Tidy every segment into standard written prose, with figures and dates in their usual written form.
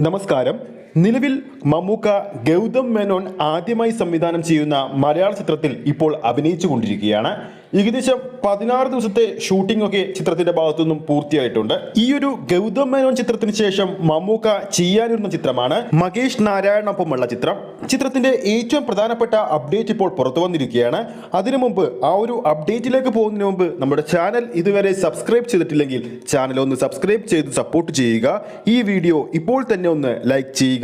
നമസ്കാരം. നിലവിൽ മമ്മൂക്ക ഗൗതം മേനോൻ ആദ്യമായി സംവിധാനം ചെയ്യുന്ന മലയാള ചിത്രത്തിൽ ഇപ്പോൾ അഭിനയിച്ചുകൊണ്ടിരിക്കുകയാണ്. ഏകദേശം 16 ദിവസത്തെ ഷൂട്ടിംഗ് ഒക്കെ ചിത്രത്തിന്റെ ഭാഗത്തുനിന്നും പൂർത്തിയായിട്ടുണ്ട്. ഈ ഒരു ഗൗതം മേനോൻ ചിത്രത്തിന് ശേഷം മമ്മൂക്ക ചെയ്യാനിരുന്ന ചിത്രമാണ് മഹേഷ് നാരായണനൊപ്പമുള്ള ചിത്രം. ചിത്രത്തിന്റെ ഏറ്റവും പ്രധാനപ്പെട്ട അപ്ഡേറ്റ് ഇപ്പോൾ പുറത്തു വന്നിരിക്കുകയാണ്. അതിനു മുമ്പ് ആ ഒരു അപ്ഡേറ്റിലേക്ക് പോകുന്നതിന് മുമ്പ് നമ്മുടെ ചാനൽ ഇതുവരെ സബ്സ്ക്രൈബ് ചെയ്തിട്ടില്ലെങ്കിൽ ചാനൽ ഒന്ന് സബ്സ്ക്രൈബ് ചെയ്ത് സപ്പോർട്ട് ചെയ്യുക. ഈ വീഡിയോ ഇപ്പോൾ തന്നെ ഒന്ന് ലൈക്ക് ചെയ്യുക.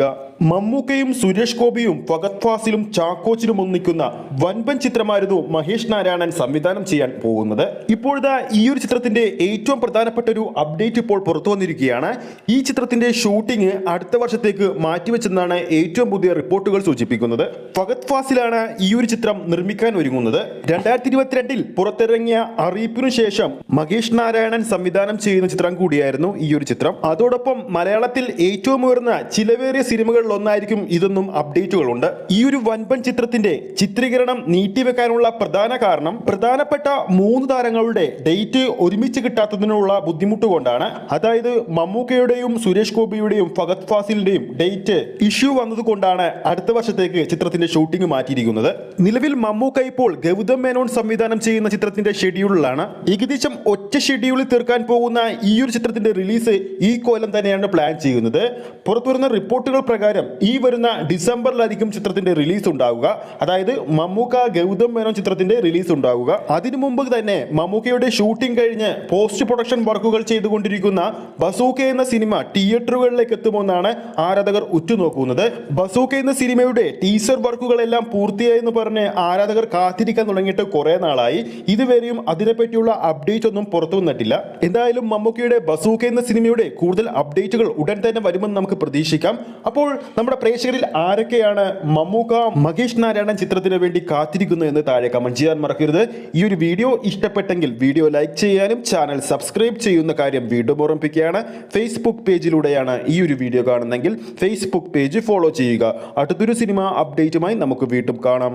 മമ്മൂക്കയും സുരേഷ് ഗോപിയും ഫഹദ് ഫാസിലും ചാക്കോച്ചനും ഒന്നിക്കുന്ന വൻപൻ ചിത്രമായിരുന്നു മഹേഷ് നാരായണൻ സംവിധാനം ചെയ്യാൻ പോകുന്നത്. ഇപ്പോഴത്തെ ഈ ഒരു ചിത്രത്തിന്റെ ഏറ്റവും പ്രധാനപ്പെട്ട ഒരു അപ്ഡേറ്റ് ഇപ്പോൾ പുറത്തു വന്നിരിക്കുകയാണ്. ഈ ചിത്രത്തിന്റെ ഷൂട്ടിംഗ് അടുത്ത വർഷത്തേക്ക് മാറ്റിവെച്ചെന്നാണ് ഏറ്റവും പുതിയ റിപ്പോർട്ടുകൾ സൂചിപ്പിക്കുന്നത്. ഫഹദ് ഫാസിലാണ് ഈ ഒരു ചിത്രം നിർമ്മിക്കാൻ ഒരുങ്ങുന്നത്. 2022 പുറത്തിറങ്ങിയ അറിയിപ്പിനു ശേഷം മഹേഷ് നാരായണൻ സംവിധാനം ചെയ്യുന്ന ചിത്രം കൂടിയായിരുന്നു ഈ ഒരു ചിത്രം. അതോടൊപ്പം മലയാളത്തിൽ ഏറ്റവും ഉയർന്ന ചിലവേറിയ സിനിമകൾ ഒന്നായിരിക്കും ഇതെന്നും അപ്ഡേറ്റുകളുണ്ട്. ഈ ഒരു വൻപൻ ചിത്രത്തിന്റെ ചിത്രീകരണം നീട്ടിവെക്കാനുള്ള പ്രധാന കാരണം പ്രധാനപ്പെട്ട 3 താരങ്ങളുടെ ഡേറ്റ് ഒരുമിച്ച് കിട്ടാത്തതിനുള്ള ബുദ്ധിമുട്ട് കൊണ്ടാണ്. അതായത് മമ്മൂക്കയുടെയും സുരേഷ് ഗോപിയുടെയും ഫഹദ് ഫാസിലിന്റെയും ഡേറ്റ് ഇഷ്യൂ വന്നതുകൊണ്ടാണ് അടുത്ത വർഷത്തേക്ക് ചിത്രത്തിന്റെ ഷൂട്ടിംഗ് മാറ്റിയിരിക്കുന്നത്. നിലവിൽ മമ്മൂക്ക ഇപ്പോൾ ഗൗതം മേനോൻ സംവിധാനം ചെയ്യുന്ന ചിത്രത്തിന്റെ ഷെഡ്യൂളിലാണ്. ഏകദേശം ഒറ്റ ഷെഡ്യൂളിൽ തീർക്കാൻ പോകുന്ന ഈ ഒരു ചിത്രത്തിന്റെ റിലീസ് ഈ കൊല്ലം തന്നെയാണ് പ്ലാൻ ചെയ്യുന്നത്. പുറത്തുവരുന്ന റിപ്പോർട്ടുകൾ പ്രകാരം ഈ വരുന്ന ഡിസംബറിലായിരിക്കും ചിത്രത്തിന്റെ റിലീസ് ഉണ്ടാവുക. അതായത് മമ്മൂക്ക ഗൗതം മേനോൻ ചിത്രത്തിന്റെ റിലീസ് ഉണ്ടാവുക. അതിനു മുമ്പ് തന്നെ മമ്മൂക്കയുടെ ഷൂട്ടിംഗ് കഴിഞ്ഞ് പോസ്റ്റ് പ്രൊഡക്ഷൻ വർക്കുകൾ ചെയ്തുകൊണ്ടിരിക്കുന്ന ബസൂക്ക എന്ന സിനിമ തിയേറ്ററുകളിലേക്ക് എത്തുമെന്നാണ് ആരാധകർ ഉറ്റുനോക്കുന്നത്. ബസൂക്ക എന്ന സിനിമയുടെ ടീസർ വർക്കുകളെല്ലാം പൂർത്തിയായെന്ന് പറഞ്ഞ് ആരാധകർ കാത്തിരിക്കാൻ തുടങ്ങിയിട്ട് കുറെ നാളായി. ഇതുവരെയും അതിനെപ്പറ്റിയുള്ള അപ്ഡേറ്റ് ഒന്നും പുറത്തു വന്നിട്ടില്ല. എന്തായാലും മമ്മൂക്കയുടെ ബസൂക്ക എന്ന സിനിമയുടെ കൂടുതൽ അപ്ഡേറ്റുകൾ ഉടൻ തന്നെ വരുമെന്ന് നമുക്ക് പ്രതീക്ഷിക്കാം. അപ്പോൾ നമ്മുടെ പ്രേക്ഷകരിൽ ആരൊക്കെയാണ് മമ്മൂക്ക മഹേഷ് നാരായണൻ ചിത്രത്തിന് വേണ്ടി കാത്തിരിക്കുന്നു എന്ന് താഴെ കമന്റ് ചെയ്യാൻ മറക്കരുത്. ഈ ഒരു വീഡിയോ ഇഷ്ടപ്പെട്ടെങ്കിൽ വീഡിയോ ലൈക്ക് ചെയ്യാനും ചാനൽ സബ്സ്ക്രൈബ് ചെയ്യുന്ന കാര്യം വീണ്ടും ഓർമ്മിപ്പിക്കുകയാണ്. ഫേസ്ബുക്ക് പേജിലൂടെയാണ് ഈ ഒരു വീഡിയോ കാണുന്നതെങ്കിൽ ഫേസ്ബുക്ക് പേജ് ഫോളോ ചെയ്യുക. അടുത്തൊരു സിനിമ അപ്ഡേറ്റുമായി നമുക്ക് വീണ്ടും കാണാം.